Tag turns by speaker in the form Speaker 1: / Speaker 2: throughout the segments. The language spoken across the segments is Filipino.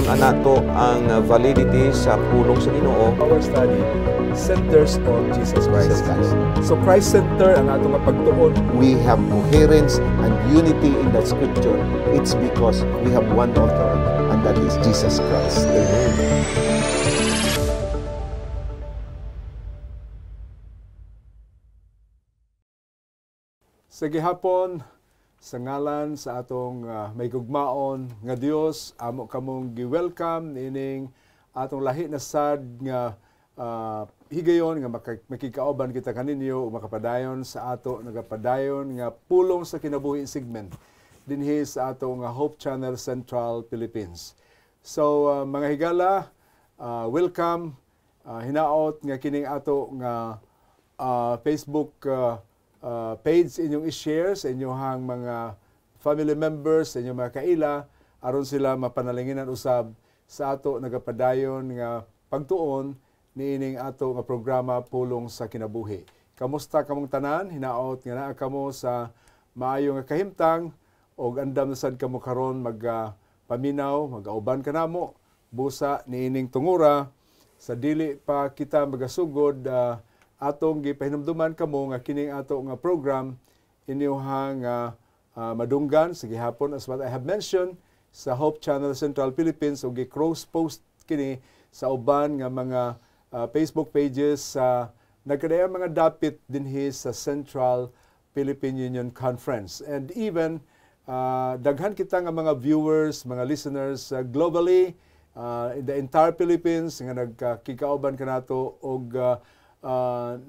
Speaker 1: anato ang validity sa pulong sa Ginoo.
Speaker 2: Our study centers on Jesus Christ. So Christ-center ang atong pagtuon.
Speaker 1: We have coherence and unity in that scripture. It's because we have one author, and that is Jesus Christ. Amen.
Speaker 2: Sa gihapon, sa ngalan sa atong may gugmaon nga Dios, amo kamong gi-welcome nining atong lahi na sad nga higayon nga makikauban kita kaninyo o makapadayon sa ato nagapadayon nga pulong sa kinabuhi segment dinhi sa ato nga Hope Channel Central Philippines. So mga higala, welcome. Hinaot nga kining ato nga Facebook page inyong i-share sa inyong mga family members, sa inyong mga kaila, aron sila mapanalinginan usab sa ato nagapadayon nga pagtuon niining ato nga programa Pulong sa Kinabuhi. Kamusta kamong tanan? Hinaot nga naa kamo sa maayo nga kahimtang og andam na sad kamo karon paminaw, mag-auban kanamo busa niining tungura sa dili pa kita magasugod atong gipahinumduman kamo nga kining ato nga program inyohang madunggan sa gihapon as what I have mentioned sa Hope Channel Central Philippines ug gi-cross post kini sa uban nga mga Facebook pages sa nagkadayang mga dapit dinhi sa Central Philippine Union Conference. And even daghan kita nga mga viewers, mga listeners globally in the entire Philippines nga nagkikauban kanato og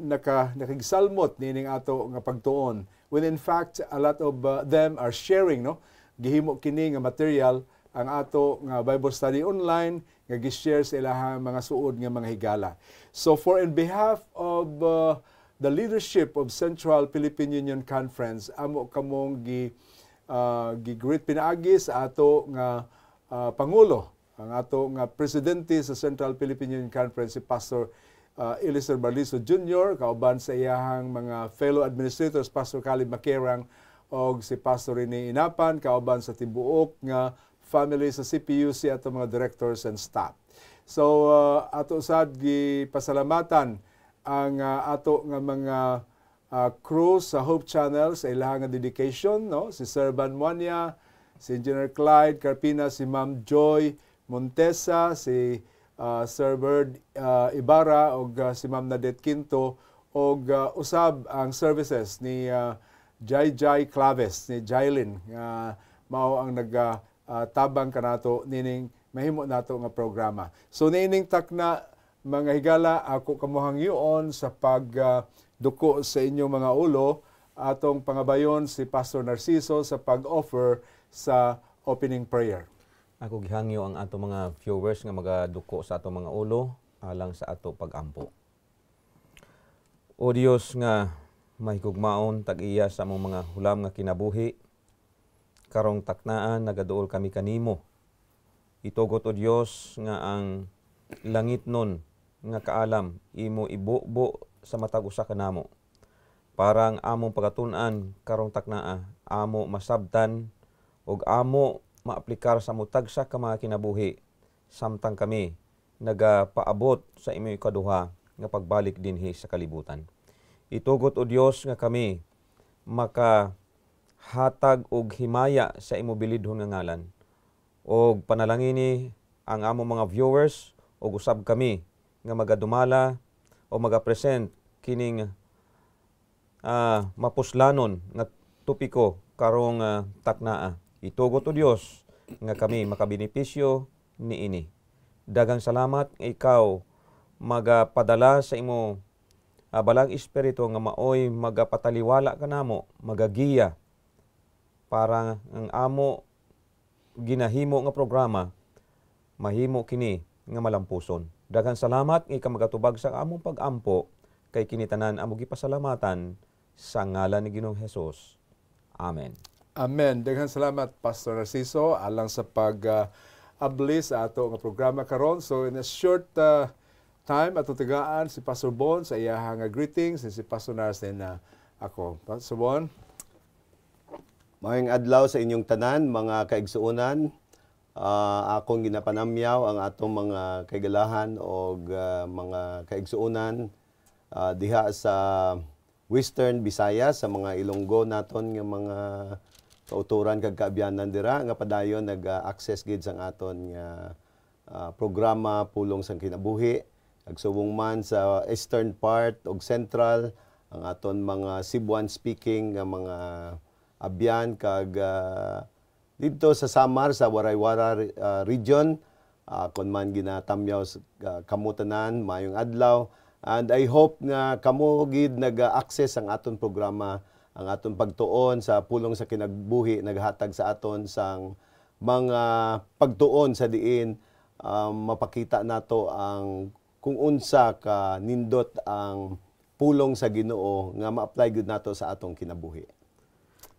Speaker 2: nakagisalmot nining ato nga pagtuon. When in fact a lot of them are sharing gihimo kini nga material ang ato nga Bible study online nga gi-share sa ilahang mga suod nga mga higala. So for in behalf of the leadership of Central Philippine Union Conference, amo kamong gi-greet pinaagi sa ato nga pangulo, ang ato nga presidente sa Central Philippine Union Conference, si Pastor Eliezer Barlizo Jr., kauban sa iyahang mga fellow administrators, Pastor Caleb Makerang, o si Pastor Rene Inapan, kauban sa tibuok nga family sa CPUC at mga directors and staff. So, ato sad gipasalamatan ang ato nga mga crew sa Hope Channel sa ilahang dedication, si Sir Van Muanya, si Engineer Clyde Carpina, si Ma'am Joy Montesa, si Sir Bird Ibarra o si Ma'am Nadet Quinto o usab ang services ni Jai Claves, ni Jailin, mao ang nagtabang kanato nining mahimo nato nga programa. So nining takna mga higala, ako kamuhang yuon sa pagduko sa inyong mga ulo, atong pangabayon si Pastor Narciso sa pag-offer sa opening prayer.
Speaker 1: Ako gihangyo ang ato mga viewers nga magaduko sa ato mga ulo alang sa ato pag-ampo. O Dios nga mahigugmaon tag-iya sa among mga hulam nga kinabuhi, karong taknaan nagaduol kami kanimo. Itugot o Dios nga ang langit nun nga kaalam imo ibubo sa matag usa kanamo. Para ang among pagatun-an karong taknaa amo masabtan ug amo maaplikar sa mutagsa ka mga kinabuhi samtang kami nagapaabot sa imo ikaduha nga pagbalik dinhi sa kalibutan. Itugot o Dios nga kami makahatag og himaya sa imo bilidhon nga ngalan. Og panalangini ang among mga viewers og usab kami nga magadumala o magapresent kining mapuslanon nga topiko karong taknaa. Itugot o Dios nga kami makabenepisyo niini. Daghang salamat nga ikaw magapadala sa imo balang espiritu nga maoy magapataliwala kanamo, magagiya para ang amo ginahimo nga programa mahimo kini nga malampuson. Daghang salamat nga ikaw magatubag sa among pag-ampo kay kini tanan amo gipasalamatan sa ngalan ni Ginoong Hesus. Amen.
Speaker 2: Amen. Daghang salamat Pastor Narciso alang sa pag-abli sa ato nga programa karon. So in a short time ato tigaan si Pastor Bon sa iyahang greetings, si Pastor Narcen na ako. Pastor Bon.
Speaker 3: Maayong adlaw sa inyong tanan, mga kaigsuonan. akong ginapanamyaw ang atong mga kaigalahan o mga kaigsuonan diha sa Western Visayas, sa mga Ilonggo naton nga mga kauturan kag kaabyanan dira nga padayon nag-access gid sang aton nga programa Pulong sa Kinabuhi. Agsubong man sa eastern part ug central ang aton mga Cebuan speaking nga mga abyan kag dito sa Samar sa Waray-Wara region kon man ginatamyaw kamutanan mayong adlaw, and I hope nga kamo gid nag-access ang aton programa, ang aton pagtuon sa Pulong sa Kinabuhi naghatag sa aton sang mga pagtuon sa diin mapakita nato ang kung unsa ka nindot ang pulong sa Ginoo nga ma-apply gud nato sa atong kinabuhi.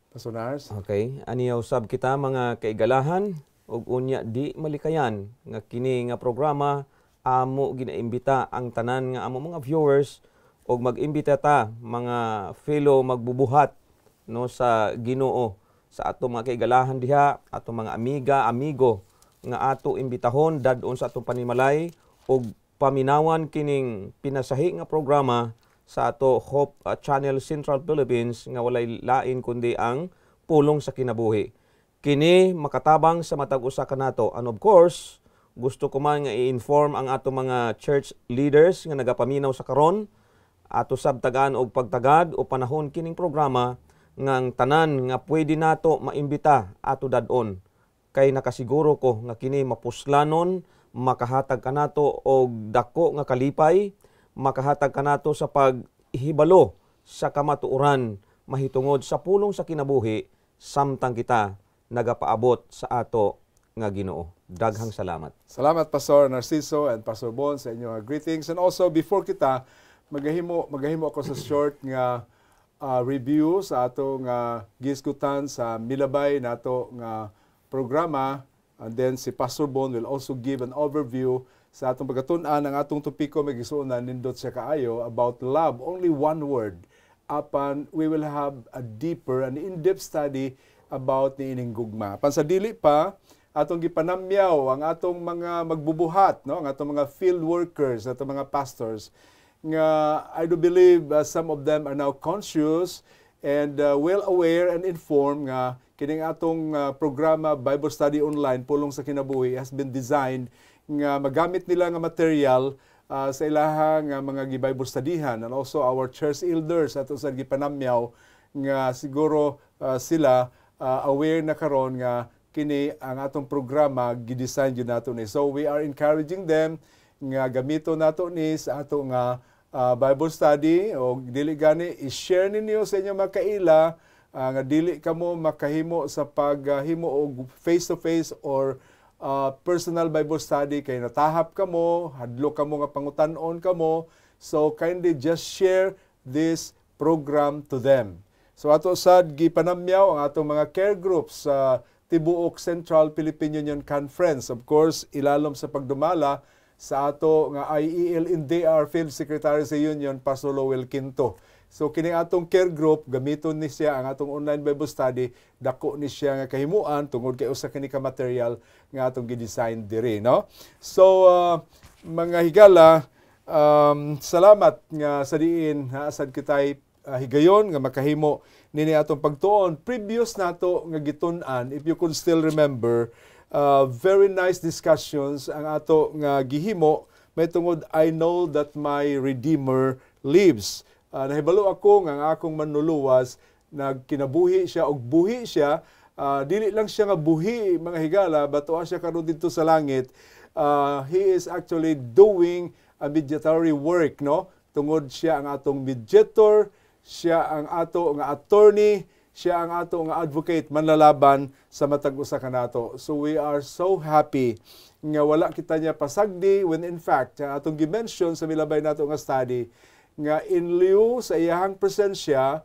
Speaker 2: Pastor Nars?
Speaker 1: Okay, aniyaw sab kita mga kaigalahan ug unya di malikayan nga kini nga programa amo ginaimbita ang tanan nga amo mga viewers ug mag-imbita ta mga fellow magbubuhat no sa Ginoo sa ato mga kaigalahan diha, ato mga amiga, amigo nga ato imbitahon dadon sa atong panimalay ug paminawan kining pinasahi nga programa sa ato Hope Channel Central Philippines nga walay lain kundi ang Pulong sa Kinabuhi. Kini makatabang sa matag usa kanato, and of course gusto ko man nga i-inform ang ato mga church leaders nga nagapaminaw sa karon ato sabtagan og pagtagad o panahon kining programa ngang tanan nga pwede nato maimbita ato dadon kay nakasiguro ko nga kini mapuslanon, makahatag kanato og dako nga kalipay, makahatag kanato sa paghibalo sa kamatuoran mahitungod sa pulong sa kinabuhi samtang kita nagapaabot sa ato nga Ginoo. Daghang salamat.
Speaker 2: Salamat Pastor Narciso and Pastor Bon sa inyong greetings. And also before kita magahimo ako sa short nga review sa ato nga gisgutan sa milabay nato nga programa, and then si Pastor Bon will also give an overview sa atong pagkatun-an ang atong topiko magisuonan nindot siya kaayo about love, only one word. Apan we will have a deeper and in-depth study about niining gugma. Apan sa dili pa atong gipanamyaw ang atong mga magbubuhat, no, ang atong mga field workers, atong mga pastors nga I do believe some of them are now conscious and well aware and informed nga kining atong programa Bible Study Online Pulong sa Kinabuhi has been designed nga magamit nila nga material sa ilahang mga gi-Bible studyhan, and also our church elders ato sa gipanamyaw nga siguro sila aware na karon nga kini ang atong programa gi-design gyud nato ni. So we are encouraging them nga gamito nato ni sa ato nga Bible study, o dili gani i-share ninyo sa inyong mga kaila nga dili kamo makahimo sa paghimo og face-to-face or personal Bible study kay natahap kamo, hadlo kamo nga pangutan-on kamo. So kindly just share this program to them. So ato sad gipanamyaw ang atong mga care groups sa tibuok Central Philippine Union Conference. Of course, ilalom sa pagdumala sa ato nga IEL in DR Field Secretary sa Union, Pastor Lowell Quinto. So kini atong care group, gamiton ni siya ang atong online Bible study, dako ni siya nga kahimuan tungod kay usa kini ka material nga atong gi-design diri, no? So mga higala, salamat nga sa diin asad kitay higayon nga makahimo nini atong pagtuon. Previous nato nga gitun-an, if you could still remember, very nice discussions ang ato nga gihimo may tungod I know that my Redeemer lives. Nahibalo ako nga ang akong manluluwas nagkinabuhi siya og buhi siya, dili lang siya nga buhi mga higala, batoa siya karon dito sa langit. He is actually doing a mediatory work, no? Tungod siya ang atong mediator, siya ang ato nga attorney, siya ang ato nga advocate manlalaban sa matag usa kanato. So we are so happy nga wala kita niya pasagdi when in fact atong gi-mention sa milabay nato nga study nga in lieu sa iyahang presensya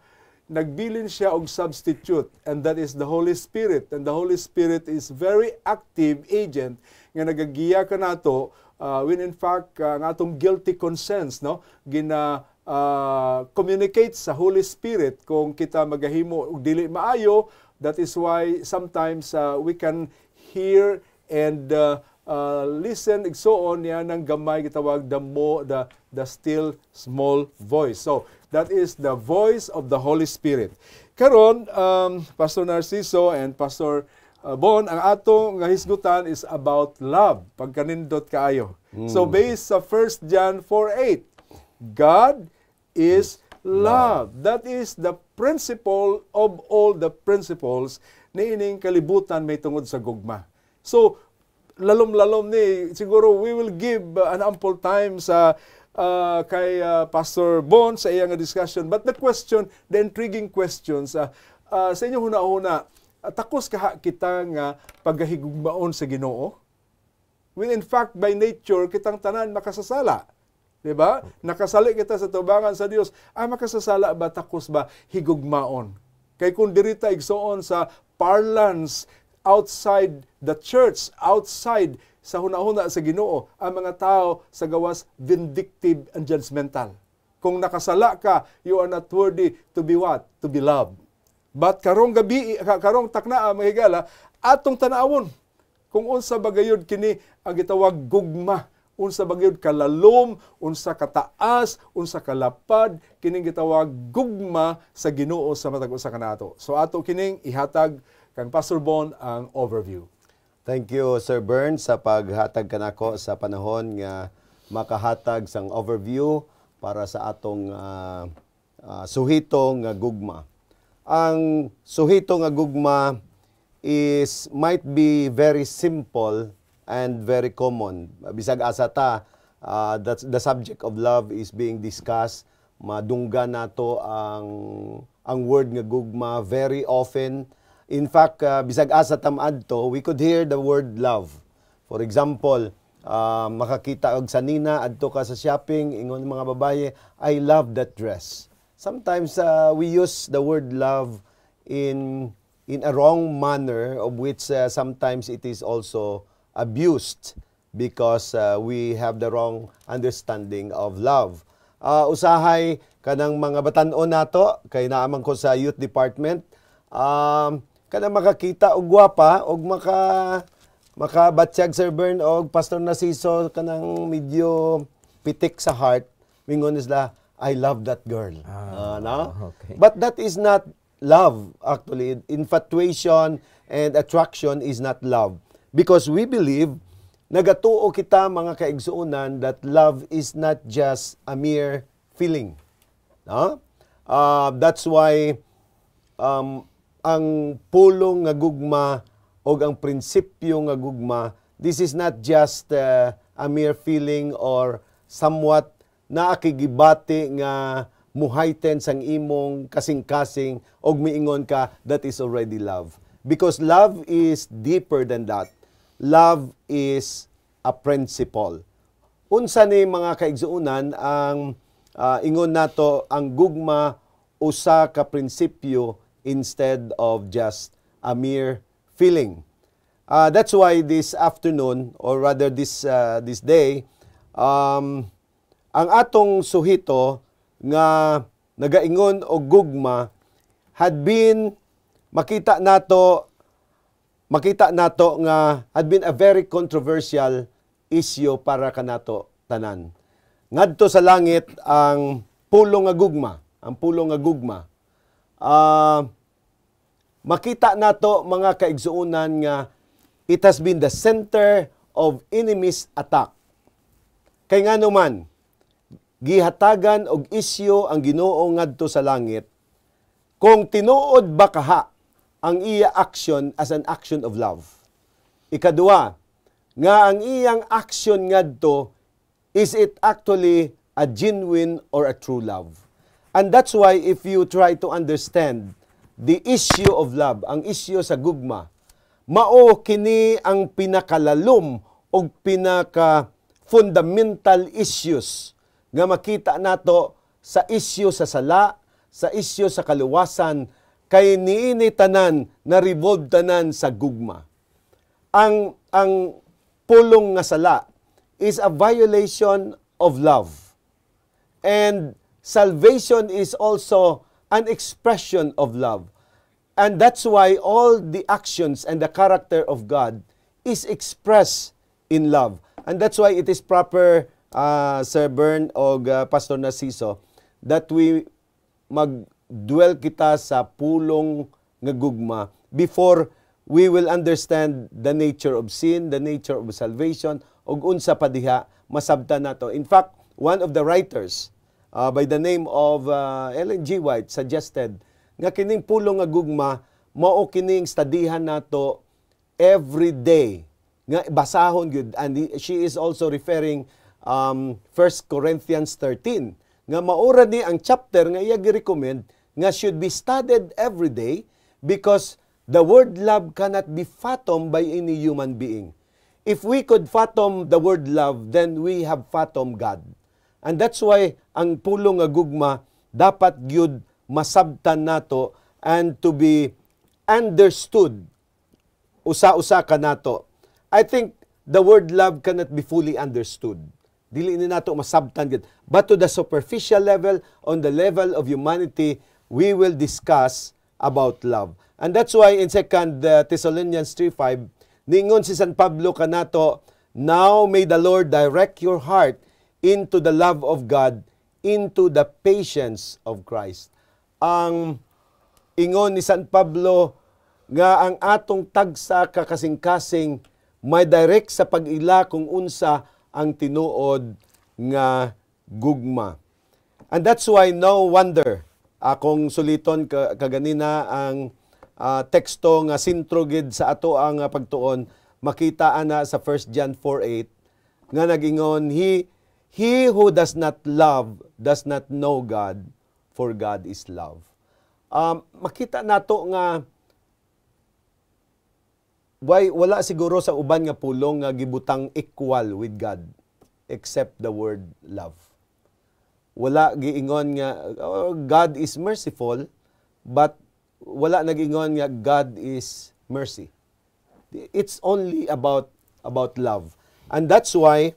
Speaker 2: nagbilin siya og substitute, and that is the Holy Spirit. And the Holy Spirit is very active agent nga nagagiya kanato when in fact ang atong guilty conscience, no, gina communicate sa Holy Spirit kung kita magahimo og dili maayo. That is why sometimes we can hear and listen igsoon niya ng gamay gitawag the still small voice. So that is the voice of the Holy Spirit. Karon Pastor Narciso and Pastor Bon, ang ato nga hisgutan is about love, pagkanindot kaayo. So based sa 1 John 4:8, God is love. That is the principle of all the principles ni ining kalibutan may tungod sa gugma. So lalom-lalom ni siguro we will give an ample time sa kay Pastor Bon sa iyang discussion, but the question, the intriguing questions sa inyo huna-huna, takos kaha kita nga paghigugmaon sa Ginoo? When in fact by nature kitang tanan makasasala. Diba? Nakasali kita sa tubangan sa Dios. Makasasala ba, takos ba higugmaon? Kay kung dirita igsoon sa parlance outside the church, outside sa hunahuna sa Ginoo, ang mga tao sa gawas vindictive and judgmental. Kung nakasala ka, you are not worthy to be what? To be loved. But karong gabi, karong taknaa, mga higala, atong tanawon. Kung unsa bagayod kini ang gitawag gugma, unsa bagayod kalalom, unsa kataas, unsa kalapad, kining gitawag gugma sa Ginoo sa matag usa kanato. So ato kining ihatag kang Pastor Bon ang overview.
Speaker 3: Thank you, Sir Bern, sa paghatag kanako sa panahon nga makahatag sang overview para sa atong suhito nga gugma. Ang suhito nga gugma might be very simple and very common. Bisag asa ta, the subject of love is being discussed. Madungga nato ang word nga gugma very often. In fact, bisag asa tamadto, we could hear the word love. For example, makakita og sanina adto ka sa shopping, ingon mga babaye, I love that dress. Sometimes we use the word love in a wrong manner, of which sometimes it is also abused because we have the wrong understanding of love. Usahay kanang mga batan-on nato kay naamang ko sa youth department, kanang makakita og gwapa og makabatsyag Sir Bern og Pastor Narciso kanang medyo pitik sa heart, mingon isla, I love that girl. No?
Speaker 1: Okay.
Speaker 3: But that is not love, actually. Infatuation and attraction is not love. Because we believe, nagatuo kita mga kaigsuunan, that love is not just a mere feeling. No? That's why ang pulong nga gugma o ang prinsipyo nga gugma, this is not just a mere feeling or somewhat naakigibati nga muhayten sang imong kasing-kasing og miingon ka, that is already love. Because love is deeper than that. Love is a principle. Unsa ni mga kaigsuunan ang ingon nato ang gugma usa ka prinsipyo instead of just a mere feeling. That's why this afternoon, or rather this day, ang atong suhito nga nagaingon og gugma had been makita nato nga had been a very controversial issue para kanato tanan. Ngadto sa langit ang pulong nga gugma. Makita nato mga kaigsuunan nga it has been the center of enemy's attack. Kay ngano man gihatagan og isyu ang Ginoo ngadto sa langit kung tinuod ba kaha ang iya action as an action of love. Ikaduha, nga ang iyang action ngadto, is it actually a genuine or a true love? And that's why if you try to understand the issue of love, ang issue sa gugma, mao kini ang pinakalalom o pinaka-fundamental issues nga makita nato sa issue sa sala, sa issue sa kaluwasan, kay niini tanan na revolve tanan sa gugma. Ang pulong nga sala is a violation of love. And salvation is also an expression of love. And that's why all the actions and the character of God is expressed in love. And that's why it is proper, Sir Bern o Pastor Narciso, that we mag-dwell kita sa pulong nga gugma before we will understand the nature of sin, the nature of salvation, ug unsa pa diha masabtan nato. In fact, one of the writers by the name of Ellen G. White suggested nga kining pulong nga gugma mao kining studihan nato every day nga basahon gyud. And she is also referring 1 Corinthians 13 nga maura ni ang chapter nga iya gi-recommend nga should be studied every day because the word love cannot be fathomed by any human being. If we could fathom the word love, then we have fathomed God. And that's why ang pulong nga gugma dapat gyud masabtan nato and to be understood usa-usa ka nato. I think the word love cannot be fully understood. Dili ni nato masabtan gyud. But to the superficial level, on the level of humanity, we will discuss about love. And that's why in 2 Thessalonians 3:5, ningon si San Pablo kanato, now may the Lord direct your heart into the love of God, into the patience of Christ. Ang ingon ni San Pablo nga ang atong tagsa kakasing-kasing may direct sa pag-ila kung unsa ang tinuod nga gugma. And that's why no wonder akong suliton kaganina ang teksto nga sintrogid sa ato ang pagtuon, makita ana sa 1 John 4:8 nga nagingon, he who does not love does not know God, for God is love. Makita nato nga wala siguro sa uban nga pulong nga gibutang equal with God except the word love. Wala giingon nga God is merciful, but wala nag-ingon nga God is mercy. It's only about love. And that's why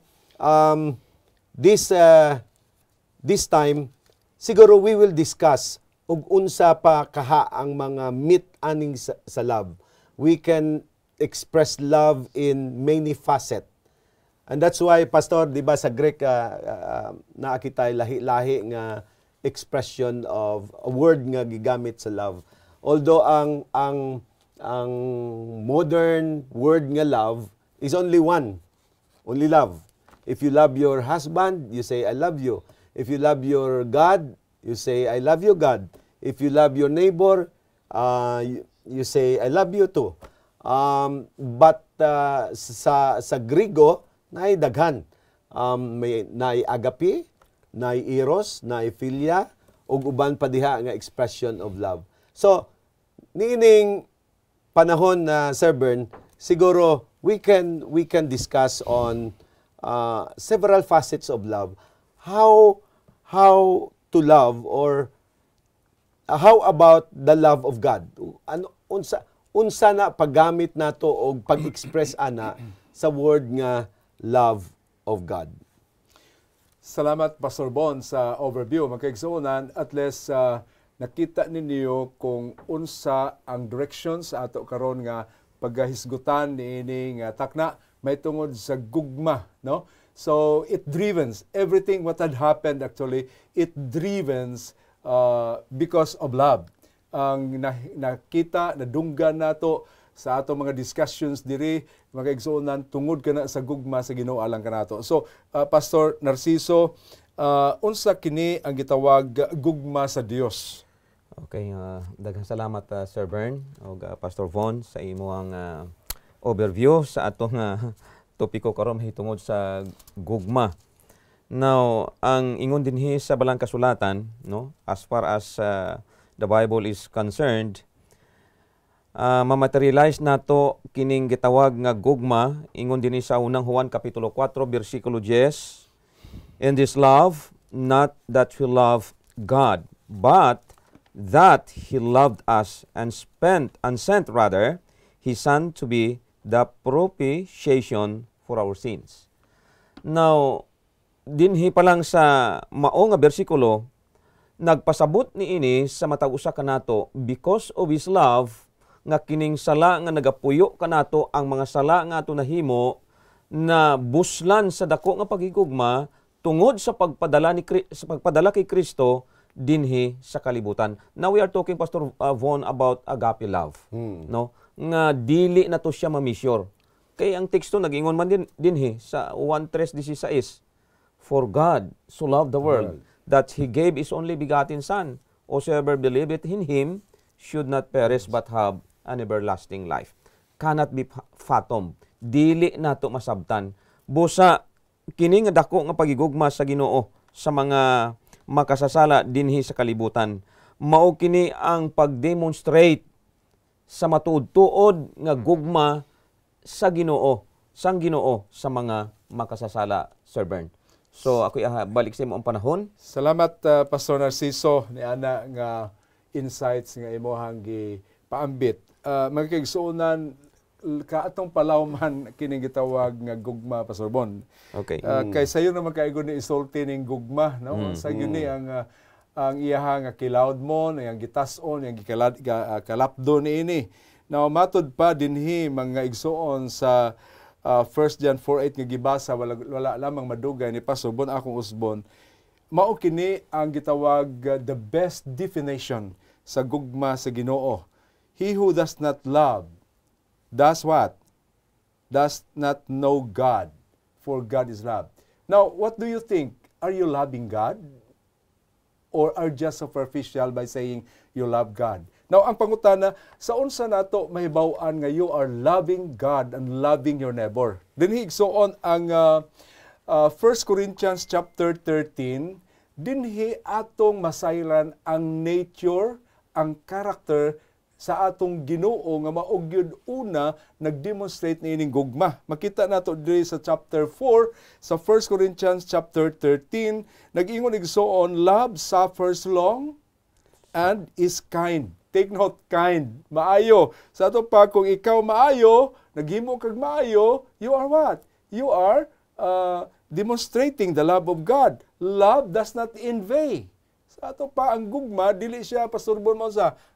Speaker 3: this time siguro we will discuss ug unsa pa kaha ang mga meat aning sa love. We can express love in many facet. And that's why, Pastor, di ba sa Greek naakitay lahi-lahi nga expression of a word nga gigamit sa love. Although ang modern word nga love is only one. Only love. If you love your husband, you say I love you. If you love your God, you say I love you, God. If you love your neighbor, you say I love you too. But sa Griego, naay daghan. Naay agape, naay eros, naay philia, ug uban pa diha nga expression of love. So, niining panahon na Sir Bern, siguro we can discuss on several facets of love. How to love, or how about the love of God? Ano unsa na paggamit nato og pag-express ana sa word nga love of God?
Speaker 2: Salamat, Pastor Bon, sa overview. Magkaigsuunan, at least nakita ninyo kung unsa ang direction sa ato karon nga paghisgutan niining takna may tungod sa gugma, no? So it drivens everything what had happened, actually it drivens because of love. Ang nakita, nadunggan nato sa ato mga discussions diri, mga igsuonan, tungod kana sa gugma sa Ginoo alang kanato. So Pastor Narciso, unsa kini ang gitawag gugma sa Dios?
Speaker 1: Okay, daghang salamat Sir Bern o Pastor Von sa imong overview sa atong topiko karon mahitungod sa gugma. Now, ang ingon dinhi sa balang kasulatan, no, as far as the Bible is concerned, mamaterialize nato kining gitawag nga gugma, ingon dinhi sa unang Juan kapitulo 4 bersikulo 10, in this love, not that we love God, but that He loved us and sent rather His Son to be the propitiation for our sins. Now, dinhi pa lang sa mao nga bersikulo, nagpasabot ni ini sa matag usa kanato, because of His love nga kining sala nga nagapuyo kanato ang mga sala nga ato nahimo na buslan sa dako nga paghigugma tungod sa pagpadala kay Kristo dinhi sa kalibutan. Now we are talking, Pastor Von, about agape love. No? Nga dili na to siya ma-measure. Kaya ang teksto nag-ingon man dinhi sa 1:3:16, for God so loved the world that He gave His only begotten Son, whosoever believeth in Him should not perish but have an everlasting life. Cannot be fathom. Dili na to masabtan. Busa kini nga dako nga pagigugma sa Ginoo sa mga makasasala dinhi sa kalibutan. Mao kini ang pag-demonstrate sa matuod-tuod nga gugma sa Ginoo, sang Ginoo sa mga makasasala, Sir Bern. So ako balik sa imo ang panahon.
Speaker 2: Salamat Pastor Narciso ni ana nga insights nga imong paambit. Mga kaigsuonan, kaatong palawman kining gitawag nga gugma, Pastor Bon.
Speaker 1: Okay.
Speaker 2: Kay sayo naman kaigo ni isulti ning gugma, no? Sa yun ni ang iyaha nga kilawd mo, ang gitas-on, ang kalapdo ni ini. Now matod pa dinhi mga igsuon sa 1 John 4:8 nga gibasa, wala lamang madugay ni Pastor Bon akong usbon. Mao kini ang gitawag the best definition sa gugma sa Ginoo. He who does not love does what? Does not know God, for God is love. Now, what do you think? Are you loving God? Or are just superficial by saying you love God? Now, ang pangutana, sa unsa nato mahibaw-an nga you are loving God and loving your neighbor? Dinhi igsuon ang 1 Corinthians chapter 13, dinhi atong masayran ang nature, ang character sa atong Ginoo nga maogyod una nagdemonstrate ni ining gugma. Makita nato diri sa chapter 4 sa 1 Corinthians chapter 13, nag-ingon igsuon, love suffers long and is kind. Take note, kind, maayo. Sa ato pa, kung ikaw maayo, naghimo kag maayo, you are what? You are demonstrating the love of God. Love does not envy. Sa ato pa, ang gugma, dili siya, Pastor Bon,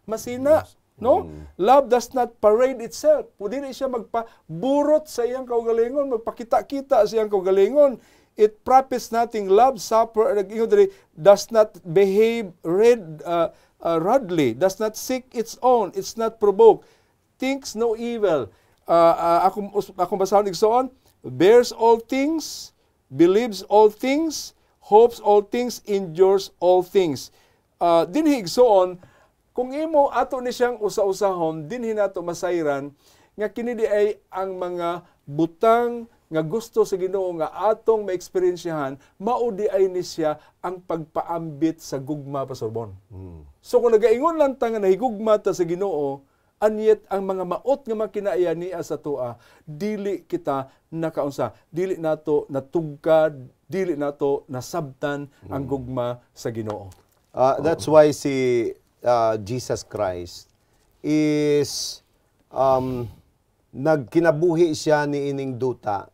Speaker 2: masina. No? Love does not parade itself. Dili siya magpaburot sa iyang kaugalingon, magpakita-kita sa iyang kaugalingon. It profits nothing. Love does not behave rudely, does not seek its own, it's not provoked, thinks no evil. Akong basahon igsoon, bears all things, believes all things, hopes all things, endures all things. Dinhi igsoon, kung imo ato ni siyang usa-usahon, dinhi nato masayran nga kini di ay ang mga butang nga gusto sa Ginoo nga atong maeksperiensyahan, mao di ay ni siya ang pagpaambit sa gugma, Pastor Bon. So kung nagaingon lang ta nga nahigugma ta sa Ginoo, anyet ang mga maot nga makinaiya niya sa tua, dili kita nakaunsa, dili nato natugkad, dili nato nasabtan ang gugma sa Ginoo.
Speaker 3: That's why si Jesus Christ is nagkinabuhi siya ni ining duta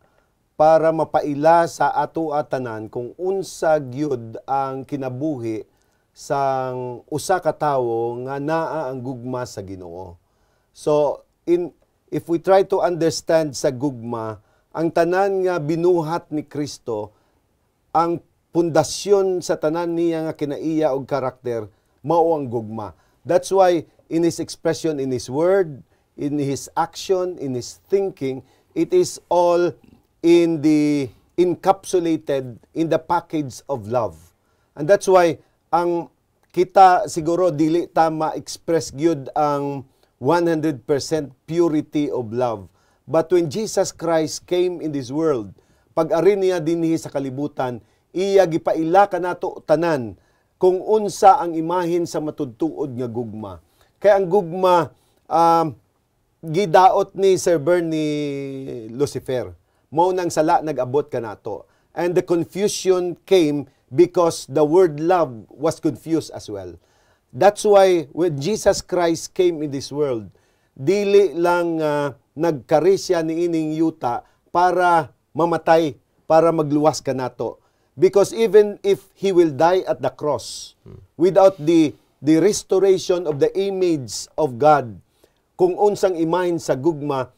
Speaker 3: para mapaila sa ato atanan kung unsa gyud ang kinabuhi sang usa ka tawo nga naa ang gugma sa Ginoo. So if we try to understand sa gugma, ang tanan nga binuhat ni Kristo, ang pundasyon sa tanan niya nga kinaiya og karakter, mao ang gugma. That's why in his expression, in his word, in his action, in his thinking, it is all encapsulated in the package of love. And that's why ang kita siguro dili ta ma-express gyud ang 100% purity of love. But when Jesus Christ came in this world, pag-ari niya dinhi sa kalibutan, iya gipaila kanato tanan kung unsa ang imahin sa matudtuod nga gugma. Kaya ang gugma, gidaot ni Sir Bern ni Lucifer. Mao nang sala nag-abot kanato. And the confusion came because the word love was confused as well. That's why when Jesus Christ came in this world, dili lang nagkari siya ni ining yuta para mamatay, para magluwas kanato. Because even if he will die at the cross, without the restoration of the image of God, kung unsang imahin sa gugma,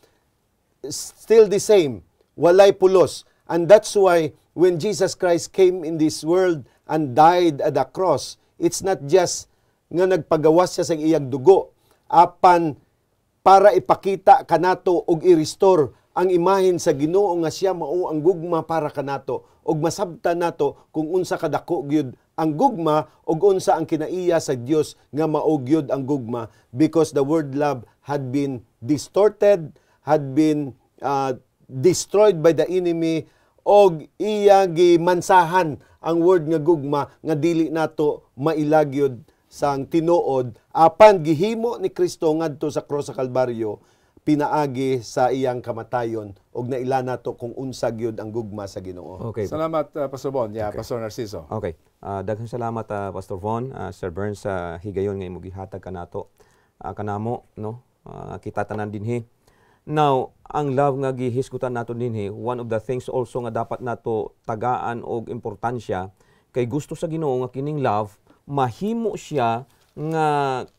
Speaker 3: still the same, walay pulos. And that's why when Jesus Christ came in this world and died at the cross, it's not just nga nagpagawas siya sa iyang dugo, apan para ipakita kanato og i-restore ang imahin sa Ginoo nga siya mao ang gugma para kanato, og masabtan nato kung unsa kadako gyud ang gugma ug unsa ang kinaiya sa Dios nga mao gyud ang gugma, because the word love had been distorted, had been destroyed by the enemy, og iya gimansahan ang word nga gugma nga dili nato mailagyod sang tinuod apan gihimo ni Kristo ngadto sa cross sa Kalbaryo, pinaagi sa iyang kamatayon og naila nato kung unsa gyud ang gugma sa Ginoo.
Speaker 1: Okay.
Speaker 2: Salamat, Pastor Bon. Yeah, Pastor Narciso.
Speaker 1: Okay. Daghang salamat Pastor Von, Sir Burns sa higayon nga imong gihatag kanato. Kanamo no, kita tanan dinhi. Now, ang love nga gihisgutan nato dinhi, one of the things also nga dapat nato tagaan og importansya kay gusto sa Ginoo nga kining love mahimo siya nga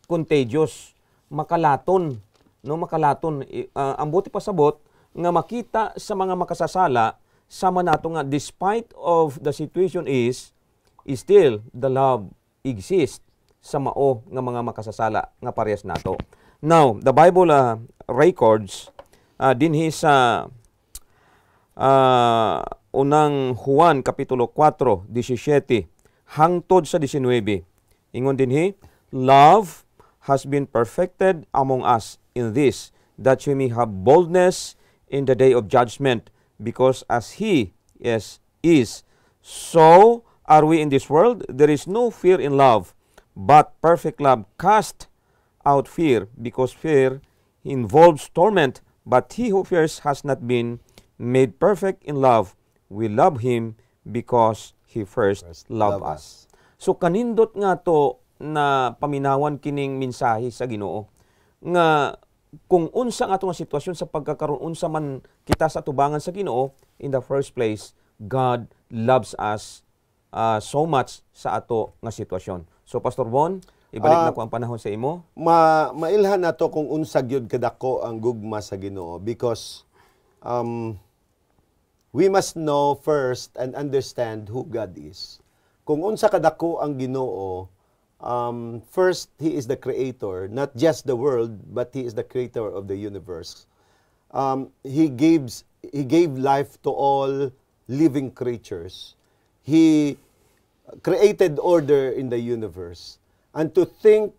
Speaker 1: contagious, makalaton, no, makalaton. Ang buti pasabot nga makita sa mga makasasala sama nato nga despite of the situation is still the love exists sa mao nga mga makasasala nga parehas nato. Now, the Bible records dinhi sa unang Juan kapitulo 4, 17 hangtod sa 19. Ingon dinhi, love has been perfected among us in this, that we may have boldness in the day of judgment, because as He is, so are we in this world. There is no fear in love, but perfect love casts out fear, because fear involves torment. But he who fears has not been made perfect in love. We love him because he first loved us. So kanindot nga to na paminawan kining mensahe sa Ginoo nga kung unsa nga atong sitwasyon sa pagkakaroon unsa man kita sa tubangan sa Ginoo, in the first place God loves us so much sa ato nga sitwasyon. So Pastor Bon, ibalik na ko ang panahon sa imo.
Speaker 3: Mailhan nato kung unsa gyud kadako ang gugma sa Ginoo, because we must know first and understand who God is. Kung unsa kadako ang Ginoo, first, He is the creator, not just the world, but He is the creator of the universe. He gave life to all living creatures. He created order in the universe. And to think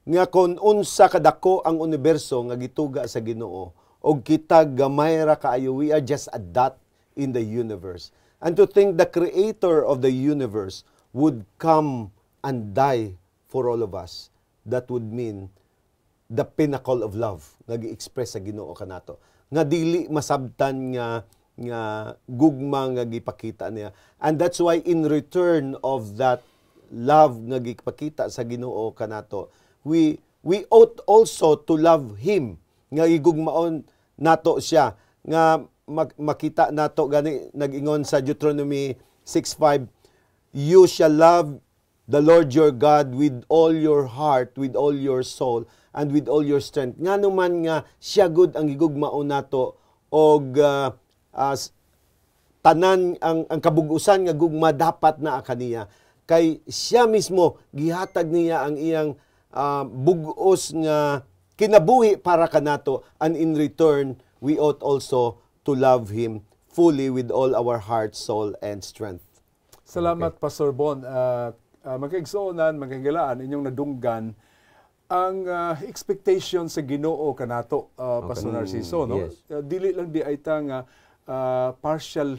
Speaker 3: nga kung unsa kadako ang universo nga gituga sa Ginoo, og kita gamay ra kaayo, we are just a dot in the universe. And to think the creator of the universe would come and die for all of us, that would mean the pinnacle of love nga gi-express sa Ginoo kanato, nga dili masabtan nga gugma nga gipakita niya. And that's why in return of that love nga gipakita sa Ginoo kanato, we ought also to love Him, nga igugmaon nato siya, nga makita nato gani nag-ingon sa Deuteronomy 6:5, you shall love the Lord your God with all your heart, with all your soul, and with all your strength. Nga naman nga siya gud ang igugmaon nato, og tanan ang kabug-usan nga gugma dapat na kaniya, kay siya mismo gihatag niya ang iyang bug-os nga kinabuhi para kanato, and in return we ought also to love Him fully with all our heart, soul, and strength.
Speaker 2: Salamat, okay. Pastor Bon. Magkaigsuonan, magkagilaan, inyong nadunggan ang expectation sa Ginoo kanato, Pastor Narciso, no?
Speaker 1: Yes.
Speaker 2: Dili lang di ay ta nga partial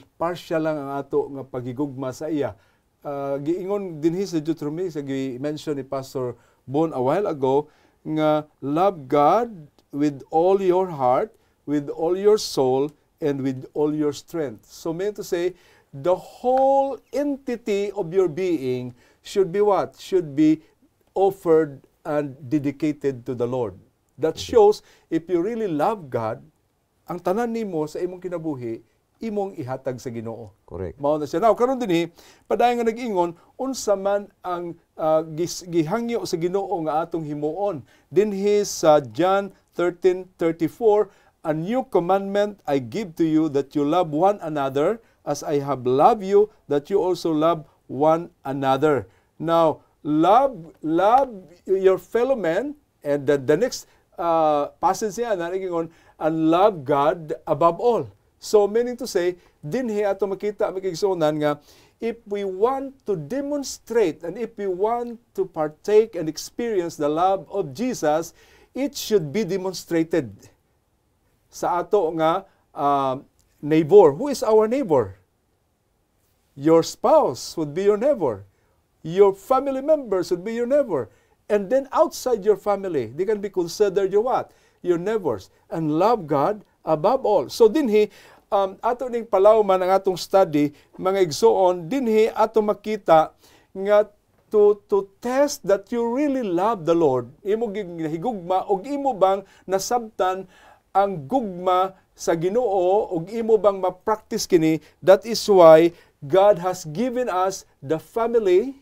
Speaker 2: lang ang ato nga pagigugma sa iya. Giingon dinhi sa Deuteronomy, sa gi-mention ni Pastor Bon a while ago, nga love God with all your heart, with all your soul, and with all your strength. So meant to say, the whole entity of your being should be what? Should be offered and dedicated to the Lord. That shows, if you really love God, ang tanan nimo sa imong kinabuhi, imong ihatag sa Ginoo.
Speaker 1: Correct.
Speaker 2: Mao na siya. Now, karon dinhi, padayon nga nag-ingon, unsa man ang gihangyo sa Ginoo nga atong himuon. Dinhi sa John 13:34, "A new commandment I give to you, that you love one another as I have loved you, that you also love one another." Now, love your fellow men, and the next passage niya, narigingon, "and love God above all." So, meaning to say, dinhi ato makita, makigsunan nga, if we want to demonstrate and if we want to partake and experience the love of Jesus, it should be demonstrated sa ato nga neighbor. Who is our neighbor? Your spouse would be your neighbor. Your family members would be your neighbor. And then outside your family, they can be considered your what? Your neighbors. And love God above all. So dinhi, ato ning palawman ang atong study, mga igsoon, dinhi ato makita nga to test that you really love the Lord, imo higugma, og imo bang nasabtan ang gugma sa Ginoo, og imo bang ma-practice kini. That is why God has given us the family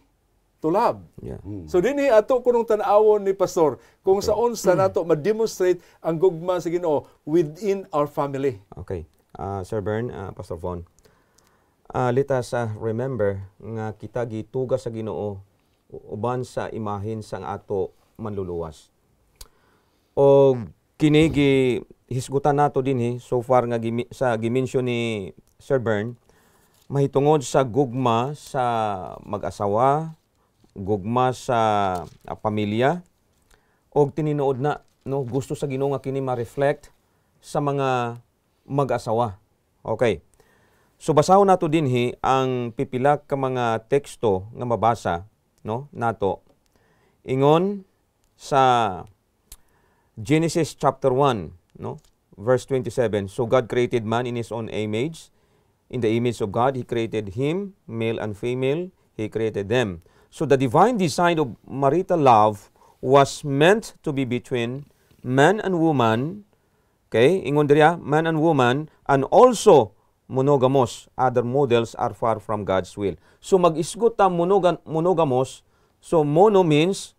Speaker 2: to love.
Speaker 1: Yeah.
Speaker 2: So dinhi ato kunong tan-awon ni pastor kung saon sa nato ma-demonstrate ang gugma sa Ginoo within our family.
Speaker 1: Okay. Sir Bern, Pastor Von, let us remember nga kita gituga sa Ginoo uban sa imahin sang ato manluluwas. O kini hisgutan nato dinhi so far nga sa gimension ni Sir Bern, mahitungod sa gugma sa mag-asawa, gugma sa pamilya, og tininuod na no gusto sa Ginoo nga kini ma-reflect sa mga mag-asawa. Okay. So basahon nato dinhi ang pipila ka mga teksto nga mabasa no nato. Ingon sa Genesis chapter 1, no? Verse 27. So God created man in his own image. In the image of God he created him, male and female, he created them. So the divine design of marital love was meant to be between man and woman. Okay, ingon diriya, man and woman, and also monogamous. Other models are far from God's will. So mag-isgot ta monogamous. So mono means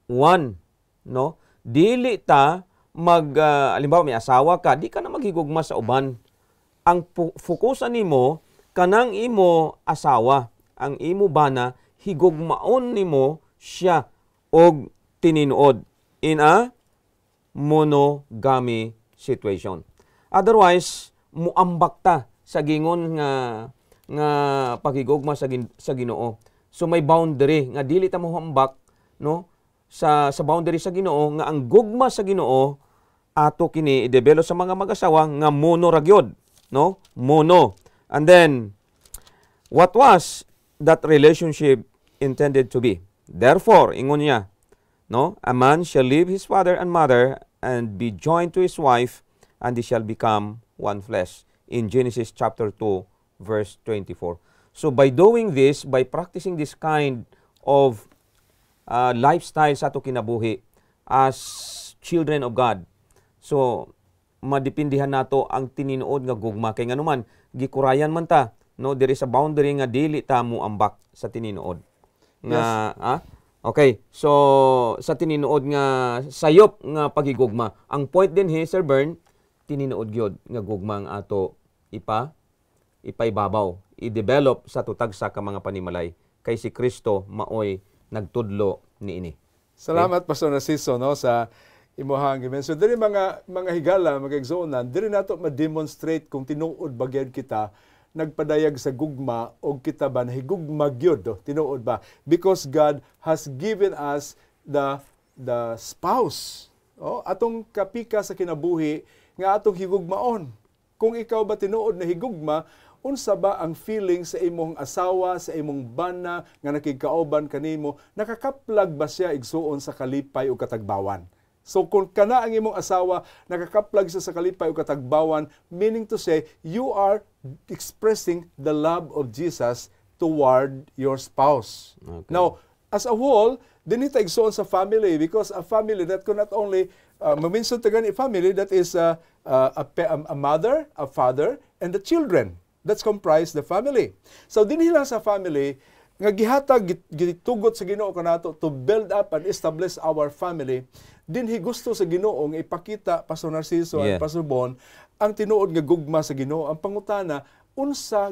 Speaker 1: one, no? Dili ta halimbawa may asawa ka, di ka na maghigugma sa uban. Ang fokusan nimo kanang imo asawa, ang imo bana higugmaon nimo siya og tininuod in a monogamy situation. Otherwise, muambak ta sa gingon nga paghigugma sa Ginoo. So may boundary nga dili ta mohambak no sa boundary sa Ginoo nga ang gugma sa Ginoo ato kini i-develop sa mga mag-asawa nga mono ra gyud, no? Mono. And then what was that relationship intended to be? Therefore, ingon niya, no? A man shall leave his father and mother and be joined to his wife, and they shall become one flesh. In Genesis chapter 2, verse 24. So by doing this, by practicing this kind of lifestyle sa ato kinabuhi as children of God, so madipindihan nato ang tininuod nga gugma. Kay nganuman, gikurayan man ta, no? There is a boundary nga dili ta mo ambak sa tininuod. Nga,
Speaker 2: Yes.
Speaker 1: Okay, so sa tininuod nga sayop nga paghigugma. Ang point din Sir Bern, tininuod gyud nga gugma ang ato ipaibabaw, i-develop sa tutagsa ka mga panimalay kay si Kristo maoy nagtudlo niini.
Speaker 2: Salamat Pastor Narciso no sa imuhang gimension. Diri mga higala, mga igsuonan, diri nato ma-demonstrate kung tinuod ba gyud kita nagpadayag sa gugma o kita ba nahigugma gyud tinuod ba, because God has given us the spouse, atong kapika sa kinabuhi nga atong higugmaon. Kung ikaw ba tinuod na higugma, unsa ba ang feeling sa imong asawa, sa imong bana nga nakigkaoban kanimo? Nakakaplag ba siya igsuon sa kalipay o katagbawan? So kung kana ang imong asawa nakakaplag sa kalipay o katagbawan, meaning to say you are expressing the love of Jesus toward your spouse.
Speaker 1: Okay.
Speaker 2: Now, as a whole, dinita igsuon sa family, because a family that could not only maminsun tagan a family that is a mother, a father, and the children. That's comprised the family. So dinhi lang sa family, nga gihatag gitugot sa Ginoo kanato to build up and establish our family, dinhi gusto sa Ginoo nga ipakita Pastor Narciso
Speaker 1: Yeah.
Speaker 2: and Pastor Bon ang tinuod nga gugma sa Ginoo. Ang pangutana,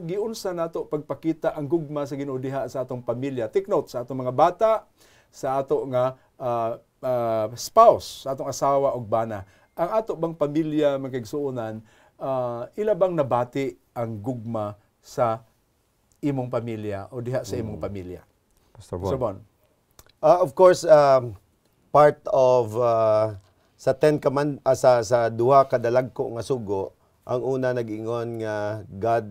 Speaker 2: giunsa nato pagpakita ang gugma sa Ginoo diha sa atong pamilya. Take note sa atong mga bata, sa ato nga spouse, sa atong asawa ug bana. Ang ato bang pamilya magkaigsuonan, ila bang nabati ang gugma sa imong pamilya o diha sa imong pamilya?
Speaker 1: Pastor
Speaker 2: Pastor
Speaker 1: Bon.
Speaker 2: Bon.
Speaker 3: Of course, part of sa sa duha ka dalagko nga sugo, ang una nag-ingon nga God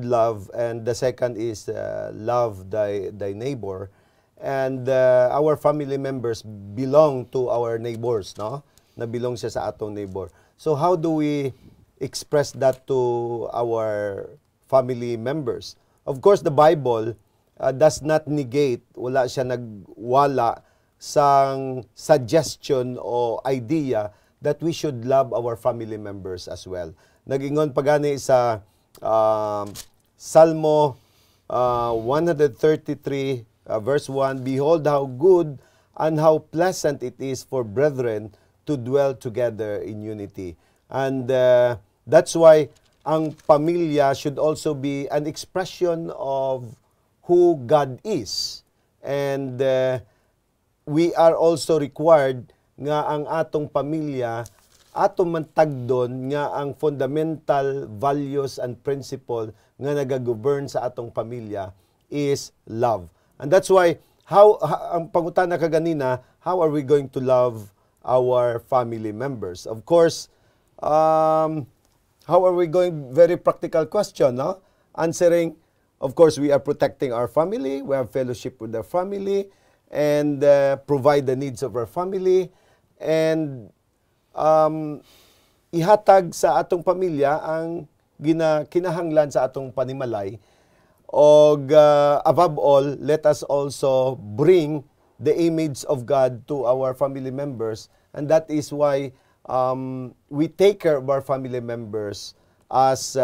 Speaker 3: love, and the second is love thy neighbor. And our family members belong to our neighbors, no? Na belong siya sa atong neighbor. So how do we express that to our family members? Of course, the Bible does not negate, wala siya nagwala sang suggestion o idea that we should love our family members as well. Nag-ingon pa gani sa Salmo 133 verse 1, "Behold how good and how pleasant it is for brethren to dwell together in unity." And that's why ang pamilya should also be an expression of who God is. And we are also required nga ang atong pamilya atong mantagdon nga ang fundamental values and principle nga nagagovern sa atong pamilya is love. And that's why ang pangutana kaganina, how are we going to love our family members? Of course, how are we going, very practical question, no? Answering, of course, we are protecting our family, we have fellowship with our family, and provide the needs of our family, and ihatag sa atong pamilya ang kinahanglan sa atong panimalay. Og above all, let us also bring the image of God to our family members, and that is why we take care of our family members as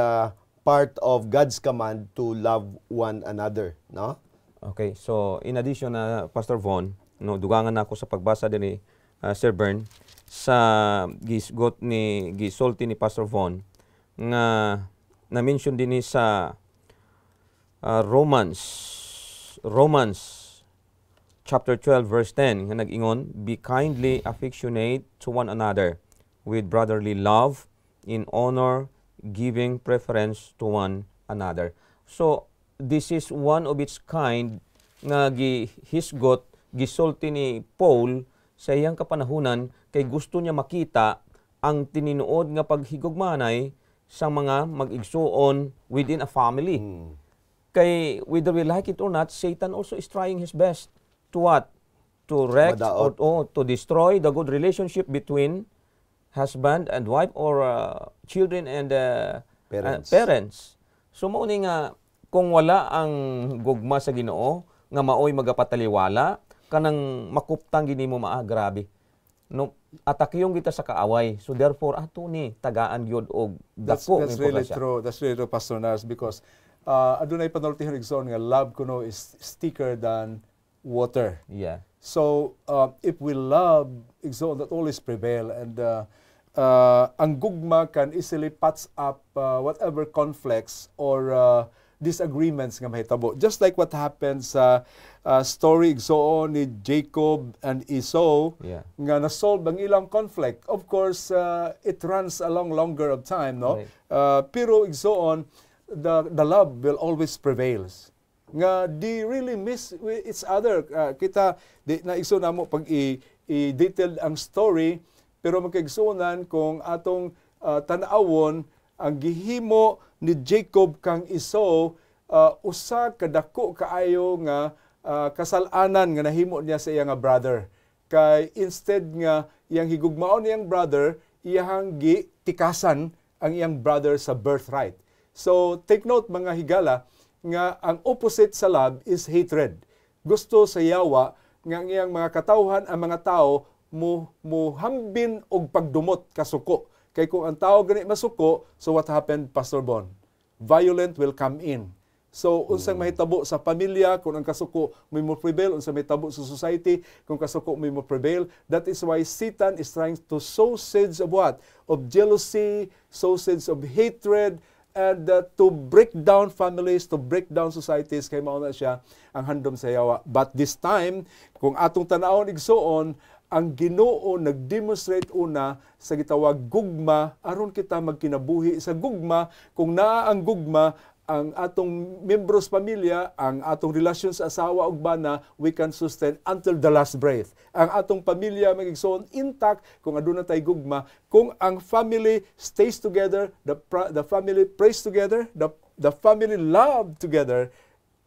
Speaker 3: part of God's command to love one another, no?
Speaker 1: Okay, so in addition na Pastor Von, no, dugangan ako sa pagbasa din ni Sir Bern sa gisulti ni Pastor Von nga na-mention din ni sa Romans chapter 12 verse 10 nga nag-ingon, "Be kindly affectionate to one another with brotherly love, in honor, giving preference to one another." So this is one of its kind nga gisulti ni Paul sa iyang kapanahunan kay gusto niya makita ang tininuod nga paghigugmanay sa mga mag-igsuon within a family. Kay whether we like it or not, Satan also is trying his best to what? To wreck or to destroy the good relationship between husband and wife or children and parents. So mao ni nga kung wala ang gugma sa Ginoo nga maoy magapataliwala kanang makuptang gini mo grabe. No, atakiyong kita sa kaaway. So therefore ato ni tagaan gyud og dako.
Speaker 2: That's really true. That's really true, Pastor Nars, because adunay panultihon igsoon nga love kuno is thicker than water.
Speaker 1: Yeah.
Speaker 2: So if we love igsoon, that always prevail, and ang gugma can easily patch up whatever conflicts or disagreements nga mahitabo. Just like what happened sa story igsoon ni Jacob and Esau, nga nasolve ang ilang conflict. Of course, it runs along longer of time, no? Right. Pero igsoon, the love will always prevails. Nga di really miss each other. Kita na igsoon namo pag i-detail ang story, pero magkaigsuonan kung atong tan-awon ang gihimo ni Jacob kang Esau, usa kadako kaayo nga kasalanan nga nahimo niya sa iyang brother. Kay instead nga iyang higugmaon niyang brother, iyang gitikasan ang iyang brother sa birthright. So take note mga higala nga ang opposite sa love is hatred. Gusto sa yawa nga ang iyang mga katawhan, ang mga tao muhambin og pagdumot kasuko. Kay kung ang tao gani masuko, so what happened, Pastor Bon? violent will come in. So, unsang mahitabo sa pamilya, kung ang kasuko may mo prevail, unsang mahitabo sa society, kung kasuko may mo prevail. That is why Satan is trying to sow seeds of what? Of jealousy, sow seeds of hatred, and to break down families, to break down societies. Kay mao na siya ang handom sa yawa. But this time, kung atong tanawon igsuon, ang Ginoo nag-demonstrate una sa gitawag gugma, aron kita magkinabuhi sa gugma. Kung naa ang gugma, ang atong membros pamilya, ang atong relasyon sa asawa ug bana, we can sustain until the last breath. Ang atong pamilya magigsoon intact kung aduna tay gugma. Kung ang family stays together, the family prays together, the family love together,